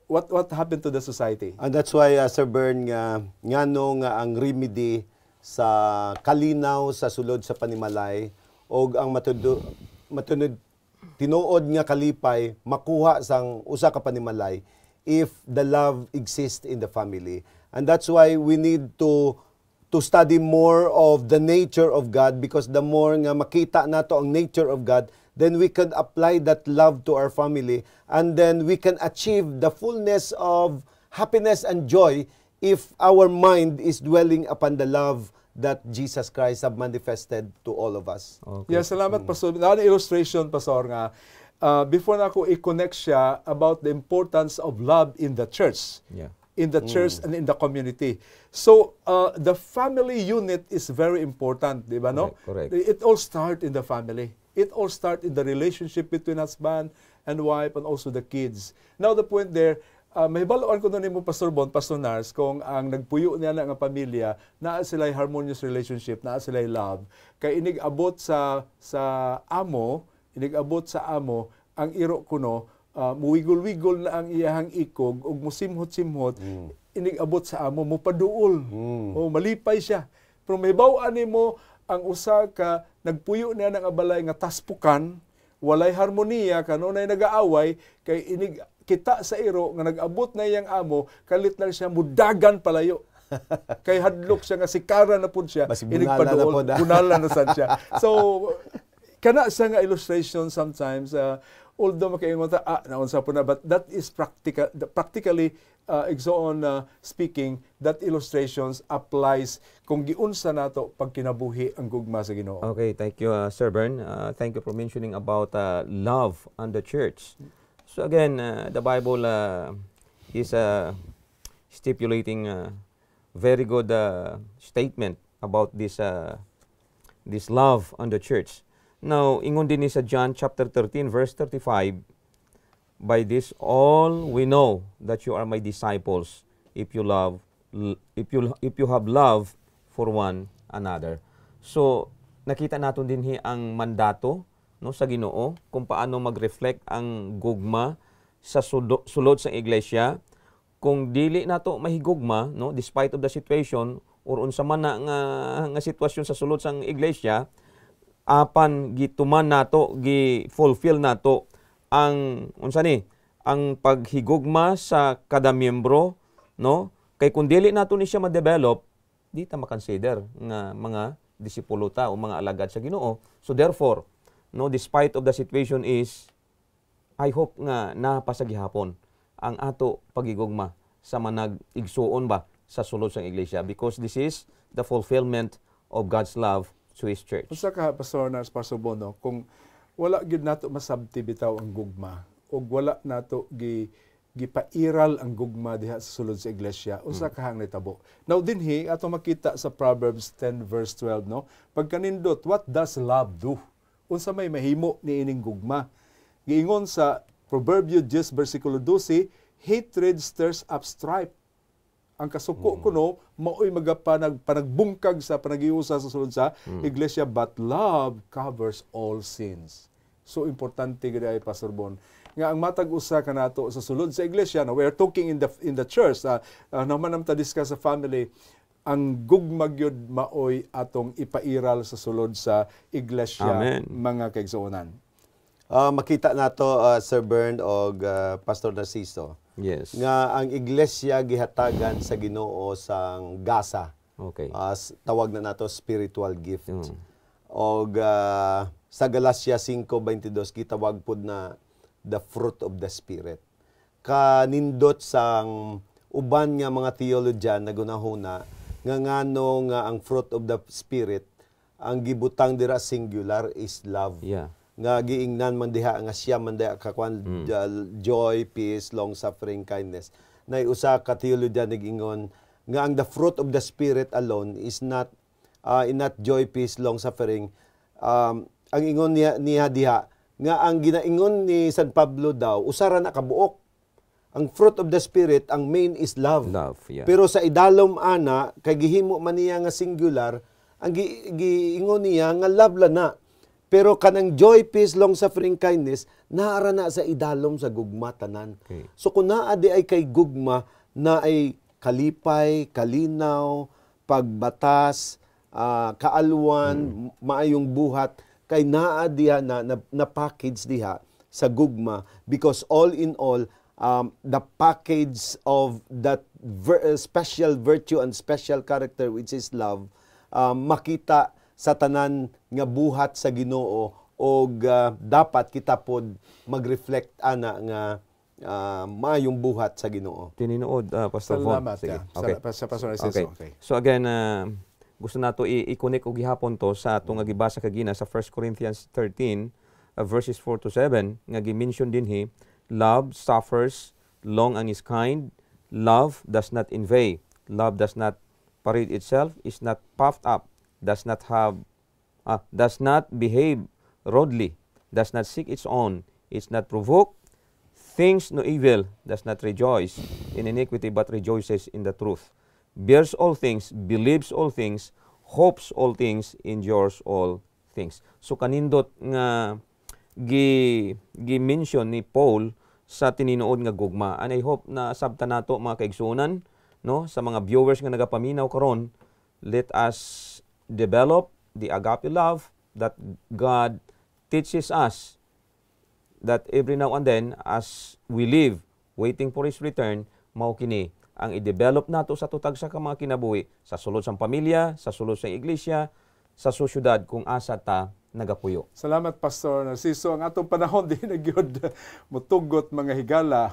Speaker 2: what happened to the society?
Speaker 3: And that's why, Sir Bern, ngano nga ang remedy sa kalinaw sa sulod sa panimalay o ang matunod tinuod nga kalipay makuha sang usa ka panimalay if the love exists in the family. And that's why we need to study more of the nature of God, because the more nga makita nato ang nature of God, then we can apply that love to our family, and then we can achieve the fullness of happiness and joy if our mind is dwelling upon the love that Jesus Christ have manifested to all of us.
Speaker 2: Okay. Yeah, salamat, Pastor. Na illustration, Pastor, nga before na ako i-connect siya about the importance of love in the church.
Speaker 1: Yeah.
Speaker 2: In the church and in the community. So, the family unit is very important, di ba, no?
Speaker 1: Correct.
Speaker 2: It all starts in the family. It all starts in the relationship between husband and wife and also the kids. Now, the point there, may baloan ko doon mo, Pastor Bon, Pastor Nars, kung ang nagpuyo niya ng pamilya, naa sila'y harmonious relationship, naa sila'y love, kay inig-abot sa amo, ang iro kuno, muwigol-wigol na ang iyahang ikog, ug musimhot-simhot, inig-abot sa amo, mupaduol, o malipay siya. Pero may bawaan mo ang usa ka, nagpuyo niya ng abalay nga taspukan, walay harmoniya, kanunay nag-aaway, kay inig kita sa iro nga nag-abot na iyang amo, kalit lang siya mudagan palayo. Kay hadlok siya nga sikara na pud siya,
Speaker 3: inigpaduol,
Speaker 2: bunala na sad siya. So kana sa nga illustration sometimes, although makaingon ta naunsa po na, but that is practically speaking, that illustrations applies kung giunsa nato pag kinabuhi ang gugma sa Ginoo.
Speaker 1: Okay, thank you, Sir Bern. Thank you for mentioning about love on the church. So again, the Bible is stipulating very good statement about this love on the church. Now, ingon din ni sa John chapter 13 verse 35, by this all we know that you are my disciples if you have love for one another. So, nakita natin din ang mandato, no, sa Ginoo kung paano mag-reflect ang gugma sa sulod sa iglesia. Kung dili nato mahigugma, no, despite of the situation or unsa man na nga sitwasyon sa sulod sang iglesia, apan gituman nato, gi-fulfill nato ang ang paghigugma sa kada miyembro, no? Kay kung dili nato ni siya ma-develop, di ta makonsider nga mga disipulo ta o mga alagad sa Ginoo. So therefore, no, despite of the situation is, I hope nga napasagihapon ang ato pagigugma sa manag igsuon ba sa sulod sang iglesia, because this is the fulfillment of God's love to His church.
Speaker 2: Usa ka, Pastor Nars, Pastor Bono, kung wala gid nato masabti bitaw ang gugma, o wala nato gipairal ang gugma diha sa sulod sa iglesia, usa ka hang nitabo. Now dinhi ato makita sa Proverbs 10 verse 12, no? Pagkanindot, what does love do? Unsa may mahimo ni ining gugma? Giingon sa Proverbio 10 versikulo 12, hatred stirs up strife. Ang kasuko kuno maoy panagbungkag sa panagiusa sa sulod sa iglesia, but love covers all sins. So importante gid ay, Pastor Bon, nga ang matag usa kanato sa sulod sa iglesia, no, we are talking in the church, naman ta discuss sa family, ang gugma gyud maoy atong ipairal sa sulod sa iglesia.
Speaker 1: Amen.
Speaker 2: Mga kaigsuonan.
Speaker 3: Makita nato, Sir Bern o Pastor Narciso,
Speaker 1: Yes.
Speaker 3: nga ang iglesia gihatagan sa Ginoo sang gasa.
Speaker 1: Okay.
Speaker 3: Tawag na nato spiritual gift. Og sa Galacia 5:22 gitawag pud na the fruit of the Spirit. Kanindot sang uban nga mga theologian na gunahuna nga ngano nga ang fruit of the Spirit ang gibutang dira singular is love.
Speaker 1: Yeah.
Speaker 3: Nga giingnan man diha nga siya man diha kakwan joy, peace, long suffering, kindness. Nay usa ka theologian nagingon nga ang the fruit of the Spirit alone is not joy, peace, long suffering. Ang ingon niya diha nga ang ginaingon ni San Pablo daw usara na kabuok. Ang fruit of the Spirit, ang main is love.
Speaker 1: Love, yeah.
Speaker 3: Pero sa idalom ana, kay gihimo man niya nga singular, ang giingon niya nga love la na. Pero kanang joy, peace, long suffering, kindness, naara na sa idalom sa gugma tanan.
Speaker 1: Okay.
Speaker 3: So kung naa di ay kay gugma na ay kalipay, kalinaw, pagbatas, kaalwan, maayong buhat, kay naa diha na package diha sa gugma, because all in all, the package of that special virtue and special character which is love, makita sa tanan nga buhat sa Ginoo, o dapat kita pod mag-reflect ana nga maayong buhat sa Ginoo.
Speaker 1: Tininuod, Pastor Von.
Speaker 2: Salamat.
Speaker 1: Sige.
Speaker 2: Yeah.
Speaker 1: Okay.
Speaker 2: Sa Pastor Narciso. Okay.
Speaker 1: So again, gusto nato i-connect og gihapon to sa atong nga gibasa kagina sa 1 Corinthians 13 verses 4 to 7 nga gi-mention dinhi, love suffers long and is kind, love does not envy, love does not parade itself, is not puffed up, does not behave rudely, does not seek its own, is not provoked, thinks no evil, does not rejoice in iniquity but rejoices in the truth, bears all things, believes all things, hopes all things, endures all things. So kanindot nga gi-mention ni Paul sa tininuod nga gugma. And I hope na sabta nato mga kaigsunan, no, sa mga viewers nga nagapaminaw karon, let us develop the agape love that God teaches us, that every now and then as we live waiting for His return, mao kini ang i-develop nato sa tutag sa mga kinabuhi, sa sulod sa pamilya, sa sulod sa iglesia, sa sosyudad kung asa ta nagapuyo.
Speaker 2: Salamat, Pastor Narciso. Ang atong panahon di nagyod mutugot mga higala,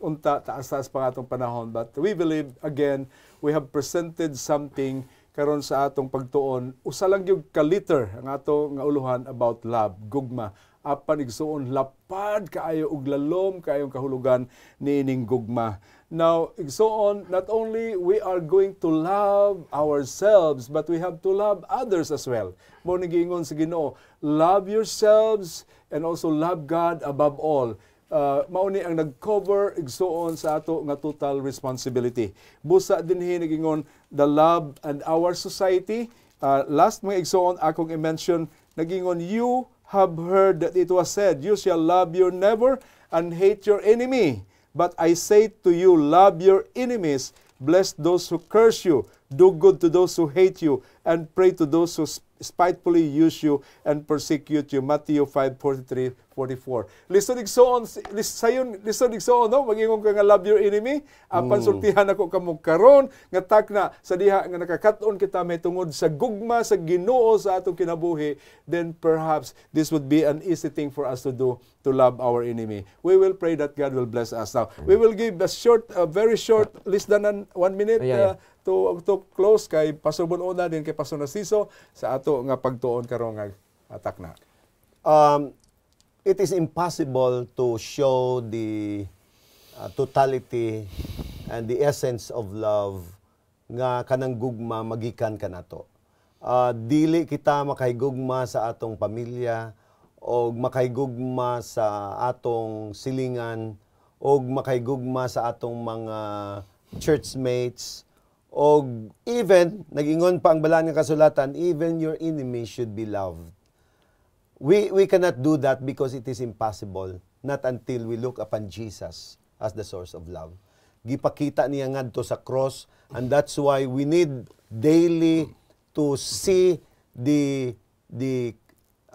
Speaker 2: unta taas-taas pa atong panahon, but we believe again we have presented something karon sa atong pagtuon. Usa lang gyud ka liter ang atong nga uluhan about love, gugma. Apan igsuon lapad kaayo ug lalom kaayong kahulugan niining gugma. Now, igsuon, not only we are going to love ourselves, but we have to love others as well. Mo ni giingon sa Ginoo, love yourselves and also love God above all. Mao ni ang nag-cover igsuon sa ato nga total responsibility. Busa dinhi nagingon the love and our society. Last mga igsuon akong i-mention, nagingon, you have heard that it was said, you shall love your neighbor and hate your enemy. But I say to you, love your enemies, bless those who curse you, do good to those who hate you, and pray to those who spitefully use you and persecute you. Matthew 5:43-44. Lisod igsoon no, magingon ka nga love your enemy. Apan sultihan ako kamo karon nga takna sa diha nga nakakat-on kita may tungod sa gugma sa Ginoo sa atong kinabuhi, then perhaps this would be an easy thing for us to do, to love our enemy. We will pray that God will bless us. Now, we will give a very short, less than 1 minute to close kay Pastor Bonona din kay Pastor Narciso sa ato nga pagtuon karon nga takna.
Speaker 3: It is impossible to show the totality and the essence of love nga kanang gugma magikan kanato. Dili kita makahigugma sa atong pamilya, o makahigugma sa atong silingan, o makahigugma sa atong mga churchmates, o even, nag-ingon pa ang balaan ng kasulatan, even your enemy should be loved. We cannot do that because it is impossible, not until we look upon Jesus as the source of love. Gipakita niya ngadto sa cross, and that's why we need daily to see the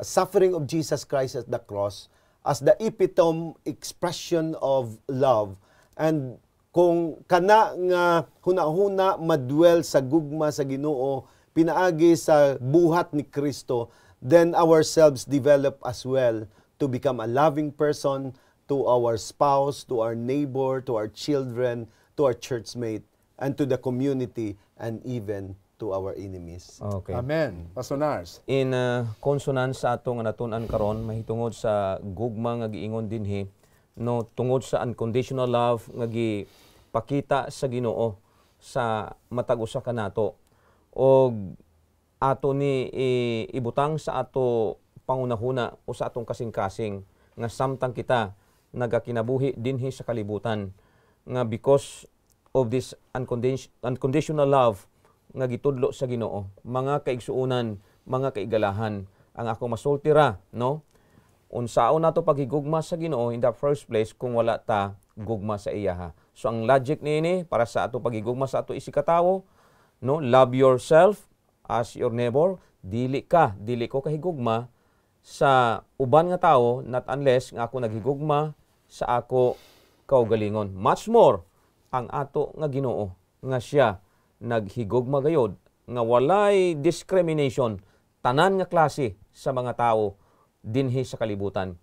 Speaker 3: suffering of Jesus Christ at the cross as the epitome expression of love. And kung kana nga hunahuna madwell sa gugma sa Ginoo, pinaagi sa buhat ni Kristo, then ourselves develop as well to become a loving person, to our spouse, to our neighbor, to our children, to our churchmate, and to the community, and even to our enemies.
Speaker 1: Okay.
Speaker 2: Amen. Pastor Nars.
Speaker 1: In consonance sa atong natun-an karon mahitungod sa gugma nga giingon dinhi no tungod sa unconditional love nga gipakita sa Ginoo sa matag usa ka nato og ato ni ibutang sa ato pangunahuna o sa atong kasing-kasing nga samtang kita nagakinabuhi dinhi sa kalibutan nga because of this unconditional love nga gitudlo sa Ginoo, mga kaigsuonan, mga kaigalahan, ang ako masultira, no? Unsaon nato paghigugma sa Ginoo in the first place kung wala ta gugma sa iyaha. So ang logic niini para sa ato paghigugma sa ato isikatawo, no? Love yourself as your neighbor. Dili ko kahigugma sa uban nga tawo not unless nga ako naghigugma sa ako kaugalingon. Much more ang ato nga Ginoo nga siya naghigugma gayod nga walay discrimination tanan nga klase sa mga tawo dinhi sa kalibutan.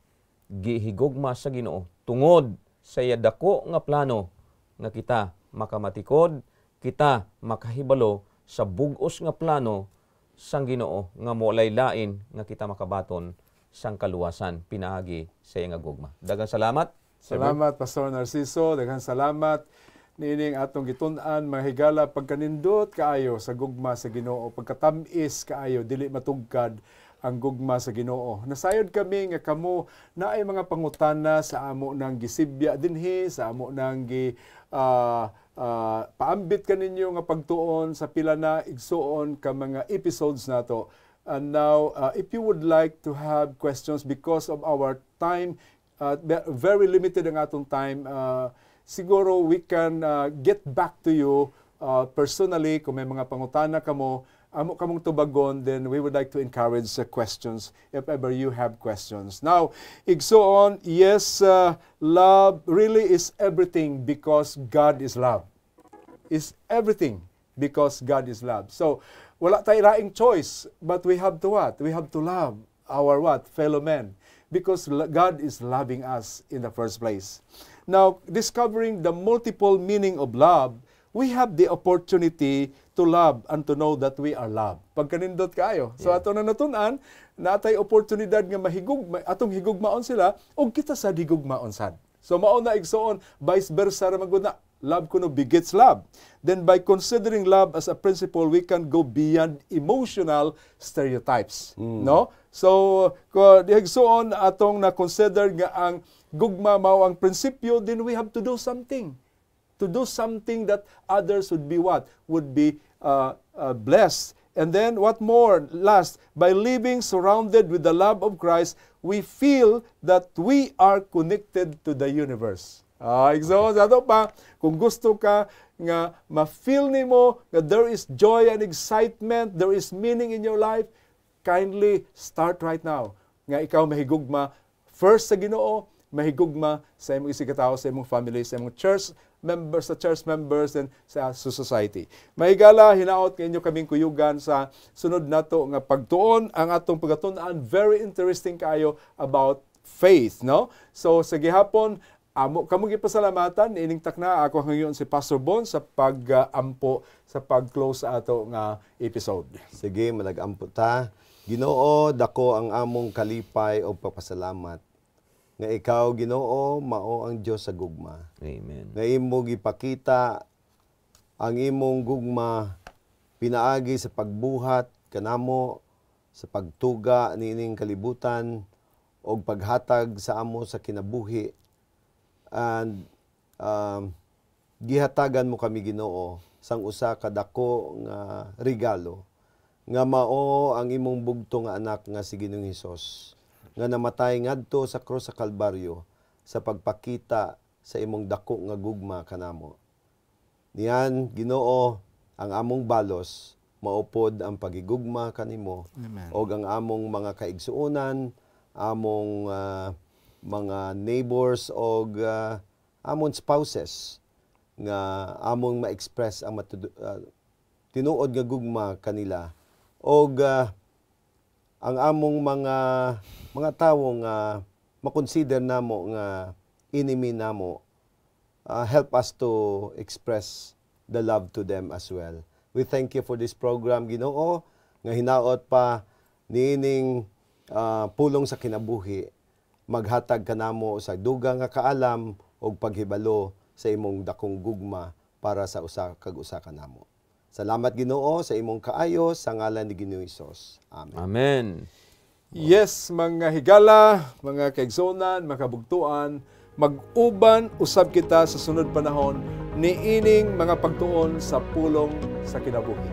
Speaker 1: Gihigugma sa Ginoo tungod sa iya dako nga plano nga kita makamatikod, kita makahibalo sa bug-os nga plano sang Ginoo nga walay lain nga kita makabaton sang kaluwasan pinaagi sa iya nga gugma. Daghang salamat.
Speaker 2: Salamat, Pastor Narciso. Daghang salamat. Nining atong gitun-an, mga higala, pagkanindot kaayo sa gugma sa Ginoo, pagkatamis kaayo, dili matugkad ang gugma sa Ginoo. Nasayod kami nga kamo na ay mga pangutana sa amo ng gisibya dinhi, sa amo ng paambit kaninyo nga pagtuon sa pila na igsuon ka mga episodes nato. And now, if you would like to have questions because of our time, very limited ang atong time, siguro we can get back to you personally kung may mga pangutana kamo, amo kamong tubagon, then we would like to encourage questions if ever you have questions. Now, igsuon, yes, love really is everything because God is love. Is everything because God is love. So, wala tayo laing choice, but we have to what? We have to love our what? Fellow men. Because God is loving us in the first place. Now, discovering the multiple meaning of love, we have the opportunity to love and to know that we are loved. Pagkanindot kayo. So, ato na natunan, na atay oportunidad nga atong higugmaon sila, o kita sa higugmaon sad. So, mauna igsoon, vice versa ra maguna. Love kuno begets love. Then by considering love as a principle, we can go beyond emotional stereotypes. No? So, kung igsoon atong na-consider nga ang gugma mao ang prinsipyo, then we have to do something. To do something that others would be what? Would be blessed. And then, what more? Last, by living surrounded with the love of Christ, we feel that we are connected to the universe. So, ato pa, kung gusto ka nga ma-feel nimo nga there is joy and excitement, there is meaning in your life, kindly start right now. Nga ikaw mahigugma first sa Ginoo, mahigugma sa imong isikatawo, sa imong family, sa imong church members, and sa society. Mahigala, hinaot ninyo kaming kuyugan sa sunod nato nga pagtuon ang atong pagatun-an. Very interesting kayo about faith, no? So, sa gihapon, amo kamong gipasalamatan ining takna ako ngayon si Pastor Bon sa pag-ampo sa pag-close sa ato nga episode.
Speaker 3: Sige, malag-ampo ta. Ginoo, dako ang among kalipay o papasalamat. Nga ikaw, Ginoo, mao ang Dios sa gugma.
Speaker 1: Amen.
Speaker 3: Nga imo gipakita ang imong gugma pinaagi sa pagbuhat kanamo, sa pagtuga niining kalibutan o paghatag sa amo sa kinabuhi. And gihatagan mo kami, Ginoo, sang usa ka dako nga regalo nga mao ang imong bugto nga anak nga si Ginoong Hesus nga namatay ngadto sa krus sa Kalbaryo sa pagpakita sa imong dako nga gugma kanamo. Niyan, Ginoo, ang among balos maupod ang pagigugma kanimo o ang among mga kaigsuonan, among mga neighbors o among spouses nga among ma-express ang tinuod nga gugma kanila o ang among mga tawo nga makonsider namo nga enemy namo, help us to express the love to them as well. We thank you for this program, Ginoo, nga hinaot pa niining pulong sa kinabuhi, maghatag kanamo sa dugang nga kaalam o paghibalo sa imong dakong gugma para sa usa kanamo. Salamat, Ginoo, sa imong kaayo sa ngalan ni Ginoong Hesus. Amen.
Speaker 1: Amen.
Speaker 2: Yes, mga higala, mga kaigsonan, mga kabugtuan, mag-uban usab kita sa sunod panahon niining mga pagtuon sa pulong sa kinabuhi.